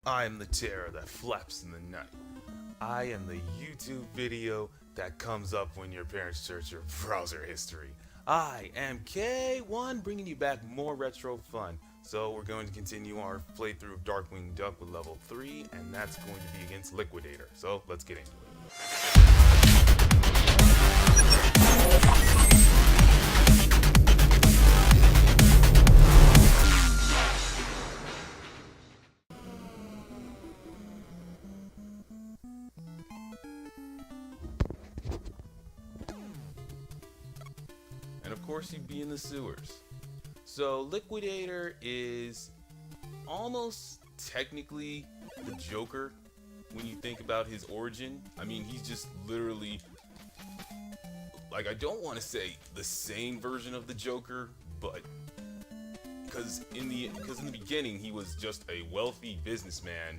I am the terror that flaps in the night. I am the YouTube video that comes up when your parents search your browser history. I am K1 bringing you back more retro fun. So we're going to continue our playthrough of Darkwing Duck with level 3, and that's going to be against Liquidator. So let's get into it. And of course he'd be in the sewers. So Liquidator is almost technically the Joker when you think about his origin. I mean, he's just literally, like, I don't want to say the same version of the Joker, but because in the beginning he was just a wealthy businessman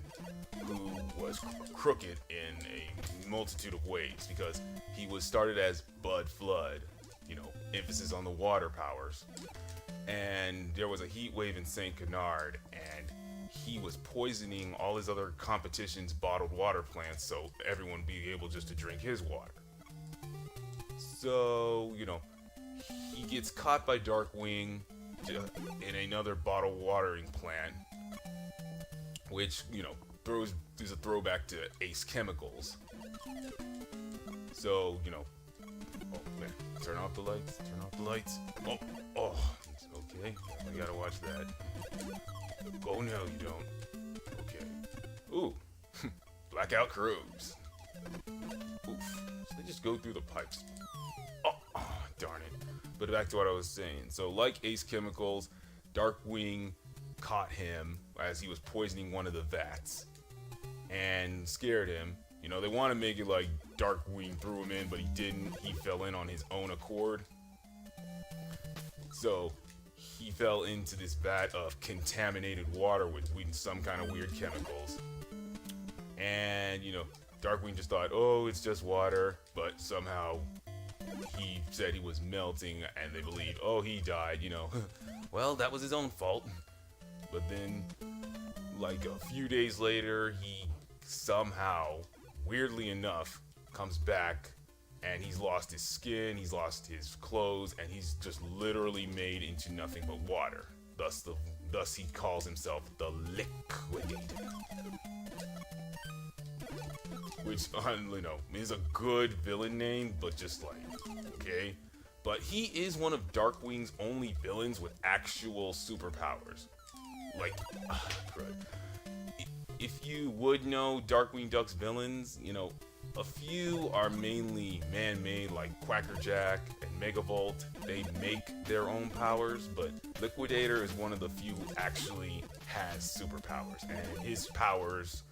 who was crooked in a multitude of ways, because he was started as Bud Flood, emphasis on the water powers, and there was a heat wave in St. Canard, and he was poisoning all his other competition's bottled water plants so everyone would be able just to drink his water. So, he gets caught by Darkwing in another bottled watering plant, which, is a throwback to Ace Chemicals. So, oh man, turn off the lights. Oh, okay, I gotta watch that. Oh no, you don't. Okay. Ooh, blackout crows. Oof, so they just go through the pipes. Oh, darn it. But back to what I was saying. So like Ace Chemicals, Darkwing caught him as he was poisoning one of the vats and scared him. They want to make it like Darkwing threw him in, but he didn't. He fell in on his own accord. So he fell into this vat of contaminated water with some kind of weird chemicals. And, Darkwing just thought, oh, it's just water. But somehow he said he was melting, and they believed, oh, he died, Well, that was his own fault. But then, like a few days later, he somehow, weirdly enough, comes back, and he's lost his skin, he's lost his clothes, and he's just literally made into nothing but water. Thus he calls himself the Liquidator. Which, is a good villain name, but just like, okay. But he is one of Darkwing's only villains with actual superpowers. Like, if you would know Darkwing Duck's villains, a few are mainly man-made, like Quackerjack and Megavolt. They make their own powers, but Liquidator is one of the few who actually has superpowers, and his powers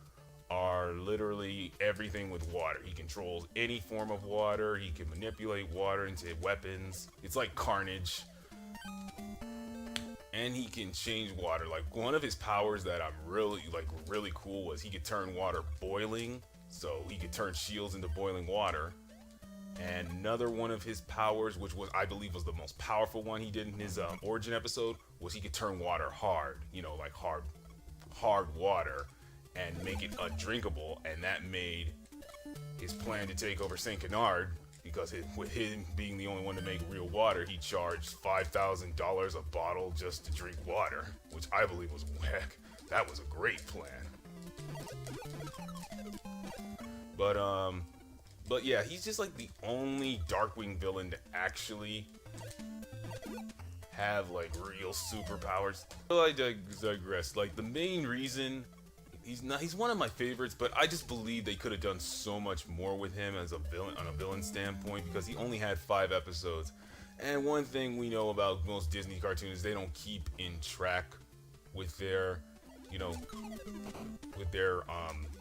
are literally everything with water. He controls any form of water. He can manipulate water into weapons. It's like Carnage. And he can change water. Like, one of his powers that I'm really cool was he could turn water boiling. So he could turn shields into boiling water. And another one of his powers, which I believe was the most powerful one he did in his origin episode, was he could turn water hard. Like hard water, and make it undrinkable. And that made his plan to take over St. Canard, because with him being the only one to make real water, he charged $5,000 a bottle just to drink water, which I believe was whack. That was a great plan. But yeah, he's just like the only Darkwing villain to actually have like real superpowers. So I digress. Like, the main reason he's one of my favorites, but I just believe they could have done so much more with him as a villain, on a villain standpoint, because he only had 5 episodes. And one thing we know about most Disney cartoons is they don't keep in track with their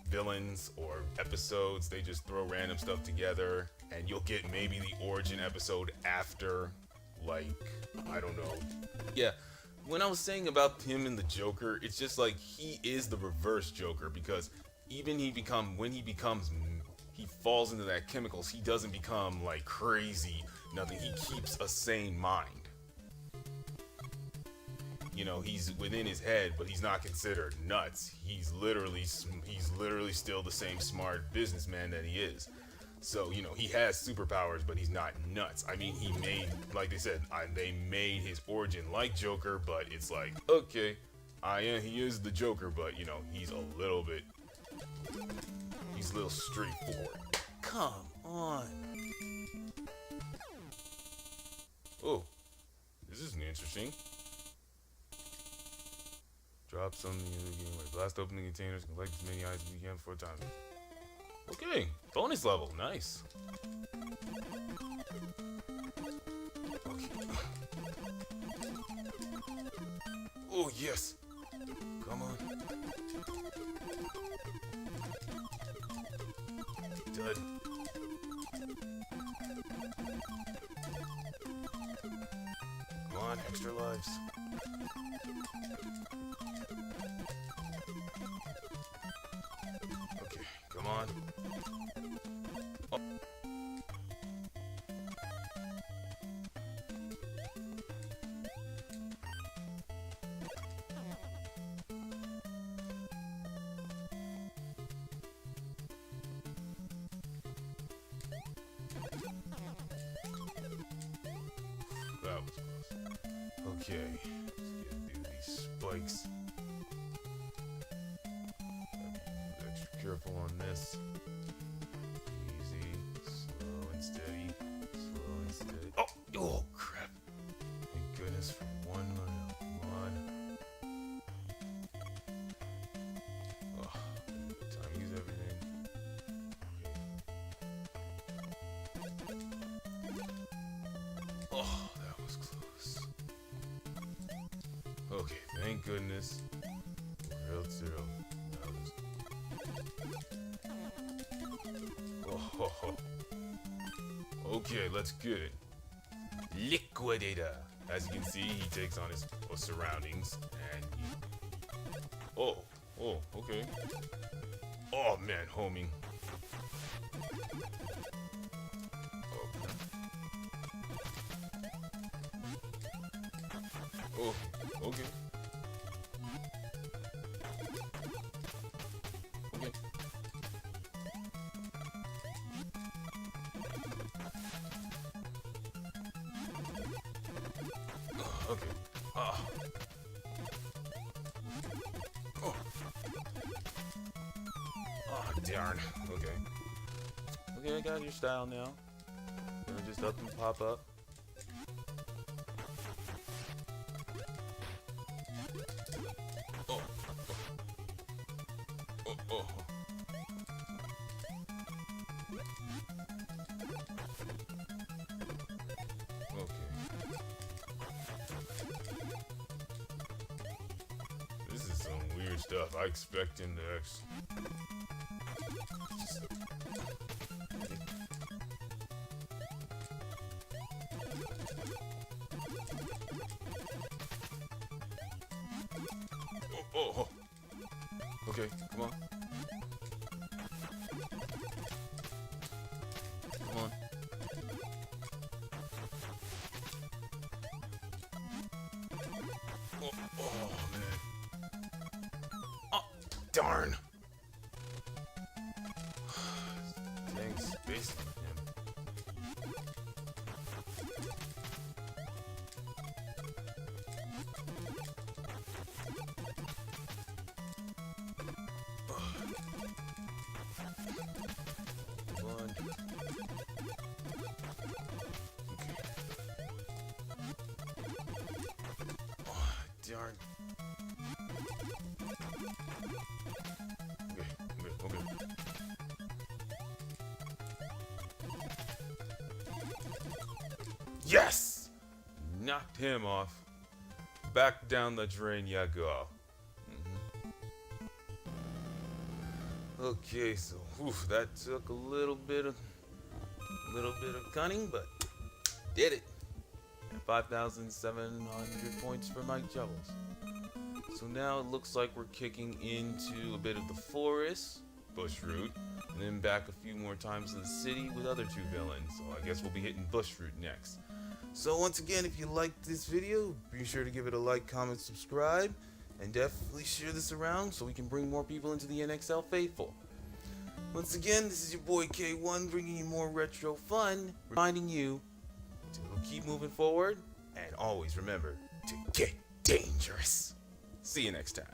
villains or episodes. They just throw random stuff together, and you'll get maybe the origin episode after, like, I don't know. Yeah, when I was saying about him and the Joker, it's just like he is the reverse Joker, because even when he falls into that chemicals, he doesn't become like crazy, nothing. He keeps a sane mind. you know, he's within his head, but he's not considered nuts. He's literally still the same smart businessman that he is. So, you know, he has superpowers, but he's not nuts. I mean, he made, like they said, they made his origin like Joker, but it's like, okay, he is the Joker, but, you know, he's a little straightforward. Come on. Oh, this is interesting. Drop something in the game, like blast open the containers, collect as many items as you can 4 times. Okay, bonus level, nice. Okay. Oh, yes. Come on. Dud. Come on, extra lives. Okay, come on. Oh. That was close. Okay, let's get through these spikes. Extra careful on this. Easy, slow and steady, slow and steady. Oh, oh crap! Thank goodness for one mile. Come on. Oh, time to use everything. Oh, that was close. Okay, thank goodness. Real zero. Oh, okay, let's get it. Liquidator. As you can see, he takes on his surroundings and oh, okay. Oh man, homing. Oh, okay. Okay. Okay. Ah. Oh. Oh, darn. Okay. Okay, I got your style now. Gonna just up and pop up. Oh. Oh. Oh. Okay. This is some weird stuff. I expect him to oh. Okay, come on. Come on. Oh, man. Oh, darn. Dang space on him. One. Okay. Oh, darn. Okay. Yes! Knocked him off. Back down the drain you go. Okay, so that took a little bit of cunning, but did it. 5,700 points for my Jevels. So now it looks like we're kicking into a bit of the forest, bush route, and then back a few more times to the city with other 2 villains. So I guess we'll be hitting bush route next. So once again, if you liked this video, be sure to give it a like, comment, subscribe, and definitely share this around so we can bring more people into the NXL faithful. Once again, this is your boy K1 bringing you more retro fun, reminding you to keep moving forward and always remember to get dangerous. See you next time.